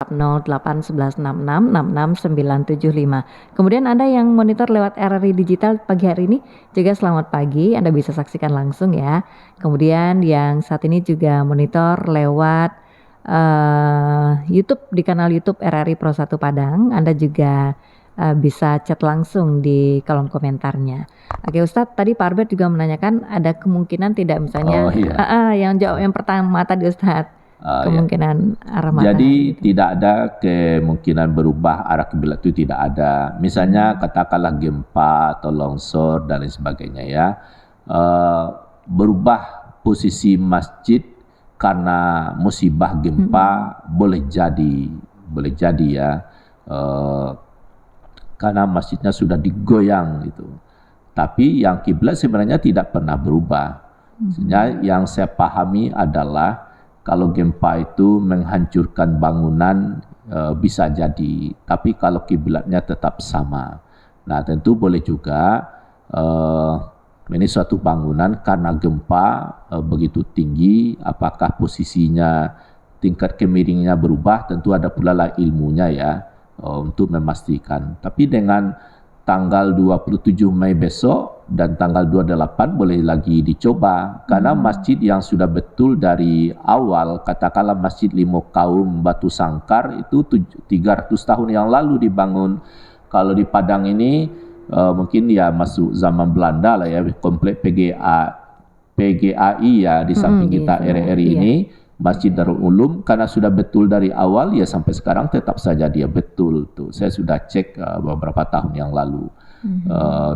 WhatsApp 081166667975. Kemudian Anda yang monitor lewat RRI Digital pagi hari ini juga selamat pagi, Anda bisa saksikan langsung ya. Kemudian yang saat ini juga monitor lewat YouTube di kanal YouTube RRI Pro 1 Padang, Anda juga bisa chat langsung di kolom komentarnya. Oke Ustadz, tadi Pak Albert juga menanyakan ada kemungkinan tidak misalnya yang jawab yang pertama tadi Ustadz, kemungkinan arah matahari. Jadi tidak ada kemungkinan berubah arah kiblat itu, tidak ada. Misalnya katakanlah gempa atau longsor dan lain sebagainya ya, berubah posisi masjid karena musibah gempa boleh jadi ya, karena masjidnya sudah digoyang gitu. Tapi yang kiblat sebenarnya tidak pernah berubah. Sebenarnya yang saya pahami adalah kalau gempa itu menghancurkan bangunan bisa jadi, tapi kalau kiblatnya tetap sama. Nah tentu boleh juga ini suatu bangunan karena gempa begitu tinggi, apakah posisinya tingkat kemiringnya berubah, tentu ada pula lah ilmunya ya untuk memastikan. Tapi dengan tanggal 27 Mei besok dan tanggal 28 boleh lagi dicoba, karena masjid yang sudah betul dari awal, katakanlah Masjid Limo Kaum Batu Sangkar itu 300 tahun yang lalu dibangun. Kalau di Padang ini mungkin ya masuk zaman Belanda lah ya, komplek PGAI ya di samping kita RRI ini, Masjid Darul Ulum, karena sudah betul dari awal ya sampai sekarang tetap saja dia betul tuh. Saya sudah cek beberapa tahun yang lalu.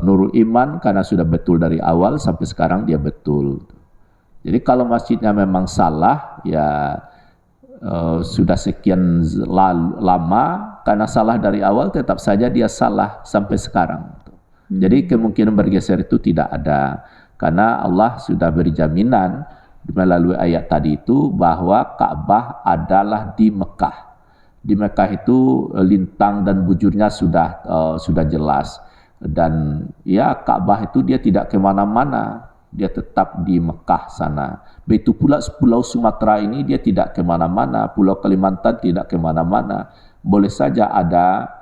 Nurul Iman karena sudah betul dari awal sampai sekarang dia betul. Jadi kalau masjidnya memang salah ya sudah sekian lama, karena salah dari awal tetap saja dia salah sampai sekarang. Jadi kemungkinan bergeser itu tidak ada, karena Allah sudah beri jaminan melalui ayat tadi itu bahwa Ka'bah adalah di Mekah. Di Mekah itu lintang dan bujurnya sudah jelas, dan ya Ka'bah itu dia tidak kemana-mana, dia tetap di Mekah sana. Begitu pula Pulau Sumatera ini dia tidak kemana-mana, Pulau Kalimantan tidak kemana-mana. Boleh saja ada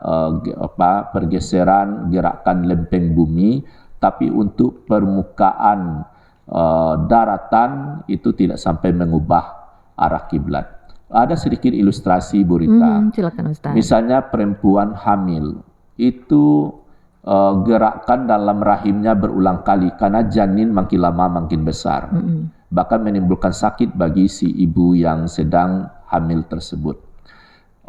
pergeseran gerakan lempeng bumi, tapi untuk permukaan daratan itu tidak sampai mengubah arah kiblat. Ada sedikit ilustrasi Bu Rita. Silakan Ustaz. Misalnya perempuan hamil itu gerakan dalam rahimnya berulang kali karena janin makin lama makin besar, bahkan menimbulkan sakit bagi si ibu yang sedang hamil tersebut.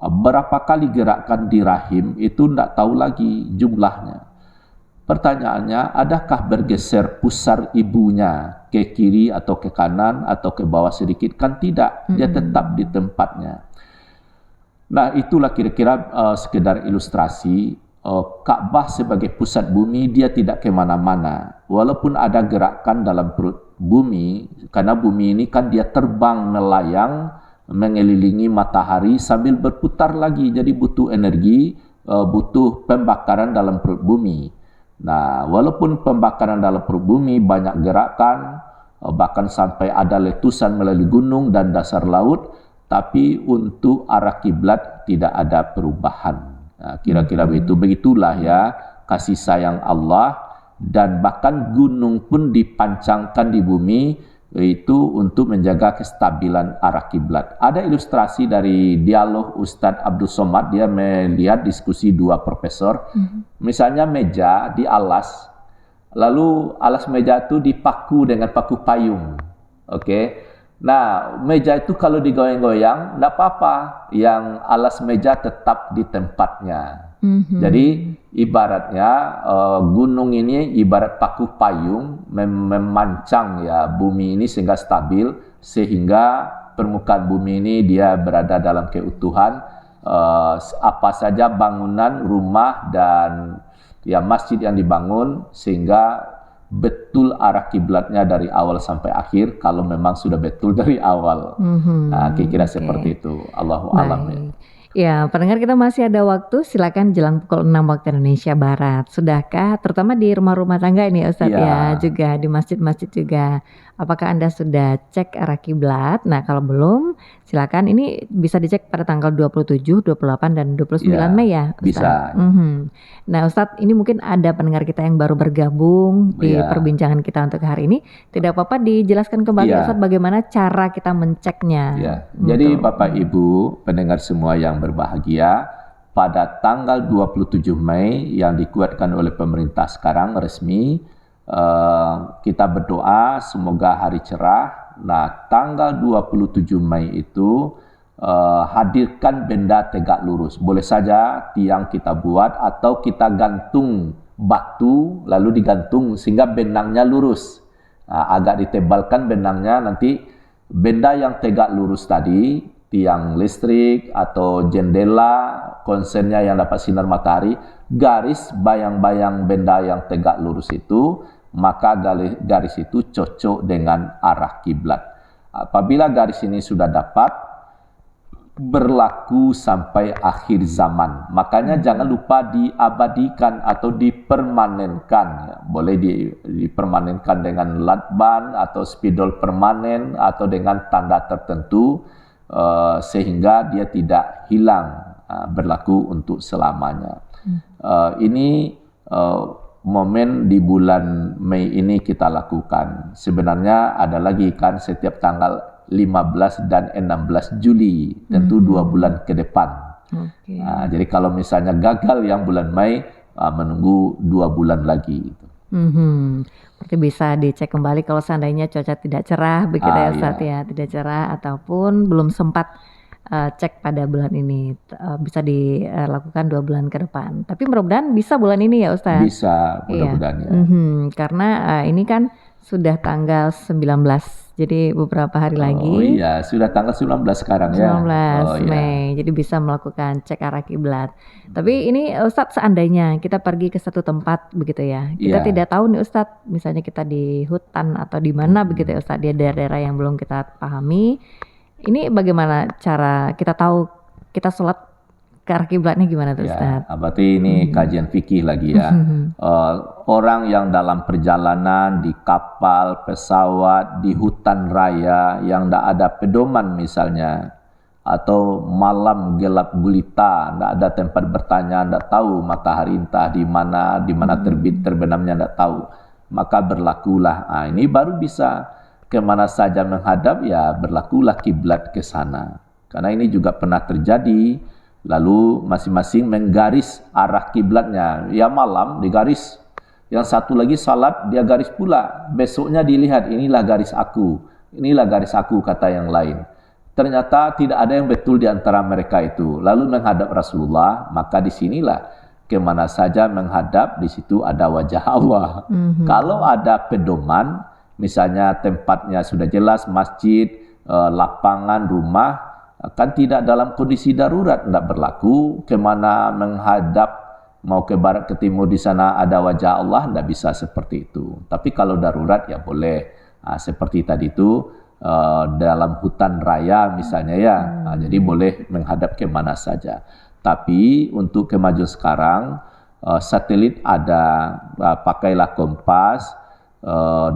Berapa kali gerakan di rahim itu tidak tahu lagi jumlahnya. Pertanyaannya, adakah bergeser pusar ibunya ke kiri atau ke kanan atau ke bawah sedikit? Kan tidak, dia tetap di tempatnya. Nah itulah kira-kira sekedar ilustrasi. Ka'bah sebagai pusat bumi dia tidak kemana-mana. Walaupun ada gerakan dalam perut bumi, karena bumi ini kan dia terbang melayang mengelilingi matahari sambil berputar lagi. Jadi butuh energi, butuh pembakaran dalam perut bumi. Nah, walaupun pembakaran dalam perut bumi banyak gerakan, bahkan sampai ada letusan melalui gunung dan dasar laut, tapi untuk arah kiblat tidak ada perubahan. Nah, kira-kira begitulah ya kasih sayang Allah, dan bahkan gunung pun dipancangkan di bumi itu untuk menjaga kestabilan arah kiblat. Ada ilustrasi dari dialog Ustadz Abdul Somad, dia melihat diskusi dua profesor. Misalnya meja di alas, lalu alas meja itu dipaku dengan paku payung. Nah meja itu kalau digoyang-goyang tidak apa-apa, yang alas meja tetap di tempatnya. Jadi ibaratnya gunung ini ibarat paku payung memancang ya bumi ini sehingga stabil, sehingga permukaan bumi ini dia berada dalam keutuhan. Apa saja bangunan, rumah dan ya masjid yang dibangun, sehingga betul arah kiblatnya dari awal sampai akhir kalau memang sudah betul dari awal. Nah, kira-kira seperti itu. Allahu a'lam. Ya, pendengar kita masih ada waktu, silakan jelang pukul 6 waktu Indonesia Barat. Sudahkah, terutama di rumah-rumah tangga ini ya Ustadz ya, juga di masjid-masjid juga. Apakah Anda sudah cek arah kiblat? Nah, kalau belum, silakan ini bisa dicek pada tanggal 27, 28 dan 29 Mei ya, Ustadz. Bisa. Nah, Ustadz, ini mungkin ada pendengar kita yang baru bergabung di perbincangan kita untuk hari ini. Tidak apa-apa dijelaskan kembali Ustadz bagaimana cara kita menceknya. Jadi Bapak Ibu pendengar semua yang berbahagia, pada tanggal 27 Mei yang dikuatkan oleh pemerintah sekarang resmi, kita berdoa semoga hari cerah. Nah, tanggal 27 Mei itu hadirkan benda tegak lurus. Boleh saja tiang kita buat atau kita gantung batu lalu digantung sehingga benangnya lurus. Agak ditebalkan benangnya, nanti benda yang tegak lurus tadi, tiang listrik atau jendela, konsennya yang dapat sinar matahari, garis bayang-bayang benda yang tegak lurus itu, maka garis itu cocok dengan arah kiblat. Apabila garis ini sudah dapat, berlaku sampai akhir zaman. Makanya jangan lupa diabadikan atau dipermanenkan. Ya. Boleh dipermanenkan dengan lakban atau spidol permanen atau dengan tanda tertentu sehingga dia tidak hilang, berlaku untuk selamanya. Ini momen di bulan Mei ini kita lakukan. Sebenarnya ada lagi kan setiap tanggal 15 dan 16 Juli, tentu 2 bulan ke depan. Jadi kalau misalnya gagal yang bulan Mei, menunggu 2 bulan lagi. Berarti bisa dicek kembali kalau seandainya cuaca tidak cerah, begitu ya Ustadz ya, tidak cerah ataupun belum sempat cek pada bulan ini, bisa dilakukan 2 bulan ke depan. Tapi mudah-mudahan bisa bulan ini ya Ustadz. Bisa, mudah-mudahan ya. Karena ini kan sudah tanggal 19, jadi beberapa hari lagi. Oh iya, sudah tanggal 19 sekarang ya. 19 Mei, jadi bisa melakukan cek arah kiblat. Tapi ini Ustadz, seandainya kita pergi ke satu tempat begitu ya, kita tidak tahu nih Ustadz, misalnya kita di hutan atau di mana begitu ya Ustadz, di daerah-daerah yang belum kita pahami. Ini bagaimana cara kita tahu kita sholat ke arah kiblatnya gimana tuh Ustadz? Berarti ini kajian fikih lagi ya. Orang yang dalam perjalanan di kapal, pesawat, di hutan raya yang tidak ada pedoman misalnya, atau malam gelap gulita, tidak ada tempat bertanya, tidak tahu matahari entah di mana terbit terbenamnya, tidak tahu, maka berlakulah. Ini baru bisa kemana saja menghadap, ya berlakulah kiblat ke sana. Karena ini juga pernah terjadi. Lalu masing-masing menggaris arah kiblatnya. Ya malam digaris. Yang satu lagi salat dia garis pula. Besoknya dilihat, inilah garis aku. Inilah garis aku, kata yang lain. Ternyata tidak ada yang betul di antara mereka itu. Lalu menghadap Rasulullah, maka disinilah kemana saja menghadap, di situ ada wajah Allah. Kalau ada pedoman, misalnya tempatnya sudah jelas, masjid, lapangan, rumah, kan tidak dalam kondisi darurat, tidak berlaku kemana menghadap, mau ke barat ke timur, di sana ada wajah Allah, tidak bisa seperti itu. Tapi kalau darurat ya boleh, seperti tadi itu dalam hutan raya misalnya ya, jadi boleh menghadap kemana saja. Tapi untuk kemajuan sekarang, satelit ada, pakailah kompas.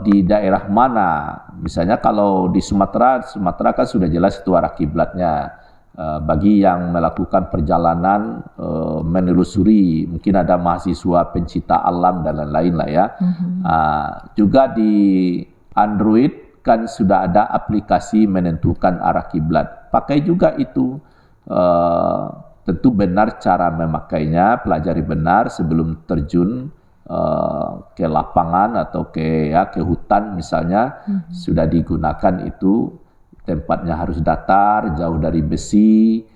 Di daerah mana, misalnya kalau di Sumatera kan sudah jelas itu arah kiblatnya. Bagi yang melakukan perjalanan menelusuri, mungkin ada mahasiswa pencinta alam dan lain-lain lah ya. Juga di Android kan sudah ada aplikasi menentukan arah kiblat. Pakai juga itu. Tentu benar cara memakainya, pelajari benar sebelum terjun ke lapangan atau ke hutan misalnya. Sudah digunakan itu, tempatnya harus datar, jauh dari besi,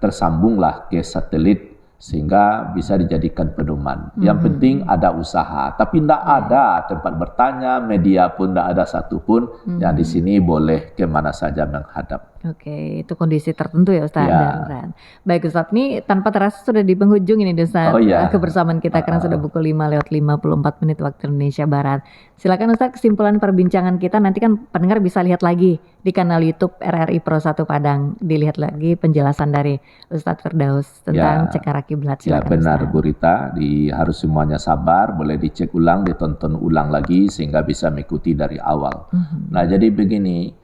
tersambunglah ke satelit sehingga bisa dijadikan pedoman. Yang penting ada usaha, tapi tidak ada tempat bertanya, media pun tidak ada satupun. Yang di sini boleh kemana saja menghadap. Oke, itu kondisi tertentu ya Ustaz, Ya. darurat. Baik Ustaz, ini tanpa terasa sudah di penghujung ini Ustaz, iya. kebersamaan kita karena sudah pukul 5:54 waktu Indonesia Barat. Silakan Ustaz, kesimpulan perbincangan kita nanti kan pendengar bisa lihat lagi di kanal YouTube RRI Pro 1 Padang, dilihat lagi penjelasan dari Ustadz Firdaus tentang cek arah kiblat. Ya benar Bu Rita, harus semuanya sabar, boleh dicek ulang, ditonton ulang lagi sehingga bisa mengikuti dari awal. Nah jadi begini,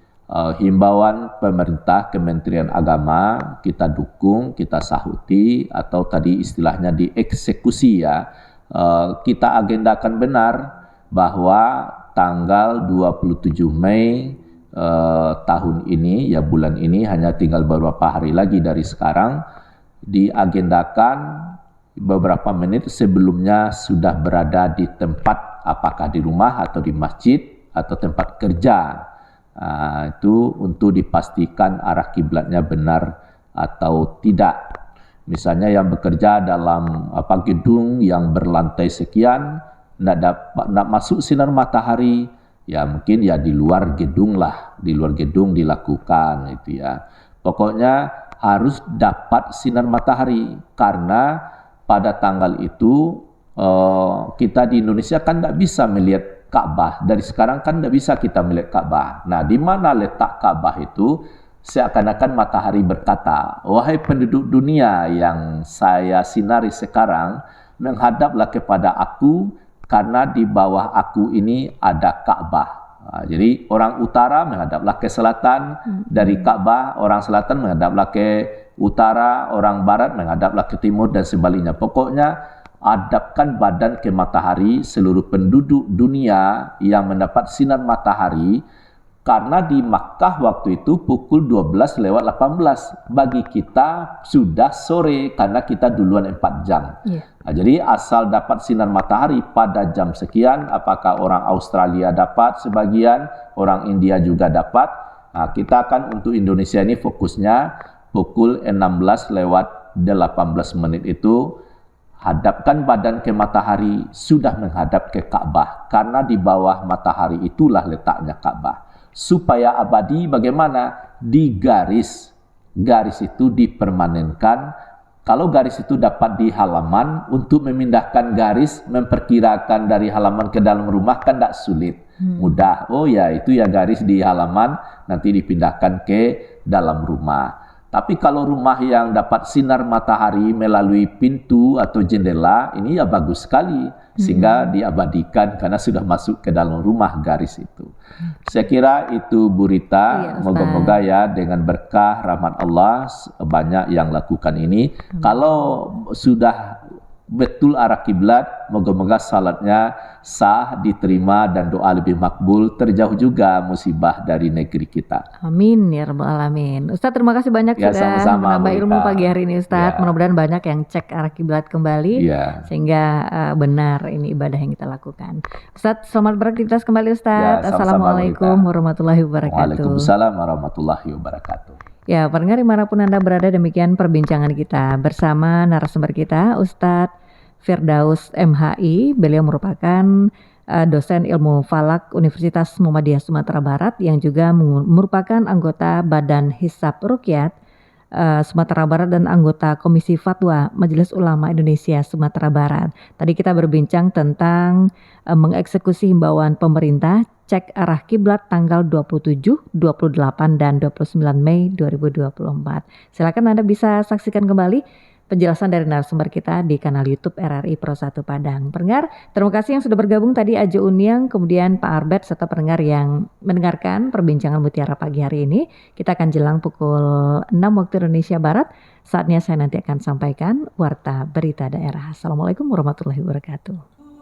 himbauan pemerintah, Kementerian Agama kita dukung, kita sahuti, atau tadi istilahnya dieksekusi ya. Kita agendakan benar bahwa tanggal 27 Mei tahun ini, ya bulan ini, hanya tinggal beberapa hari lagi dari sekarang, diagendakan beberapa menit sebelumnya sudah berada di tempat, apakah di rumah atau di masjid atau tempat kerja. Itu untuk dipastikan arah kiblatnya benar atau tidak. Misalnya yang bekerja dalam gedung yang berlantai sekian, nak masuk sinar matahari, ya mungkin ya di luar gedung lah, di luar gedung dilakukan itu ya. Pokoknya harus dapat sinar matahari, karena pada tanggal itu kita di Indonesia kan tidak bisa melihat Ka'bah. Dari sekarang kan tidak bisa kita melihat Ka'bah. Nah, di mana letak Ka'bah itu, seakan-akan matahari berkata, wahai penduduk dunia yang saya sinari sekarang, menghadaplah kepada aku, karena di bawah aku ini ada Ka'bah. Jadi orang utara menghadaplah ke selatan dari Ka'bah, orang selatan menghadaplah ke utara, orang barat menghadaplah ke timur, dan sebaliknya. Pokoknya hadapkan badan ke matahari, seluruh penduduk dunia yang mendapat sinar matahari, karena di Makkah waktu itu pukul 12:18. Bagi kita sudah sore, karena kita duluan 4 jam. Nah, jadi asal dapat sinar matahari pada jam sekian, apakah orang Australia dapat sebagian, orang India juga dapat. Nah, kita akan untuk Indonesia ini fokusnya pukul 16:18 itu, hadapkan badan ke matahari, sudah menghadap ke Ka'bah, karena di bawah matahari itulah letaknya Ka'bah. Supaya abadi bagaimana? Di garis itu dipermanenkan. Kalau garis itu dapat di halaman, untuk memindahkan garis, memperkirakan dari halaman ke dalam rumah kan tidak sulit, mudah. Oh ya, itu ya garis di halaman, nanti dipindahkan ke dalam rumah. Tapi kalau rumah yang dapat sinar matahari melalui pintu atau jendela, ini ya bagus sekali, sehingga diabadikan karena sudah masuk ke dalam rumah garis itu. Saya kira itu Bu Rita, moga-moga ya dengan berkah rahmat Allah banyak yang lakukan ini. Kalau sudah betul arah kiblat, moga-moga salatnya sah, diterima, dan doa lebih makbul, terjauh juga musibah dari negeri kita. Amin ya rabbal alamin. Ustadz, terima kasih banyak sudah menambah ilmu pagi hari ini Ustadz. Mudah-mudahan banyak yang cek arah kiblat kembali, sehingga benar ini ibadah yang kita lakukan. Ustadz, selamat beraktivitas kembali Ustadz. Assalamualaikum warahmatullahi wabarakatuh. Waalaikumsalam warahmatullahi wabarakatuh. Ya, pendengar dimanapun Anda berada, demikian perbincangan kita bersama narasumber kita, Ustadz Firdaus MHI. Beliau merupakan dosen ilmu falak Universitas Muhammadiyah Sumatera Barat, yang juga merupakan anggota Badan Hisab Ruqyat Sumatera Barat dan anggota Komisi Fatwa Majelis Ulama Indonesia Sumatera Barat. Tadi kita berbincang tentang mengeksekusi himbauan pemerintah cek arah kiblat tanggal 27, 28, dan 29 Mei 2024. Silakan Anda bisa saksikan kembali penjelasan dari narasumber kita di kanal YouTube RRI Pro 1 Padang. Pendengar, terima kasih yang sudah bergabung tadi, Ajo Uniang, kemudian Pak Arbet, serta pendengar yang mendengarkan perbincangan Mutiara pagi hari ini. Kita akan jelang pukul 6 waktu Indonesia Barat. Saatnya saya nanti akan sampaikan warta berita daerah. Assalamualaikum warahmatullahi wabarakatuh.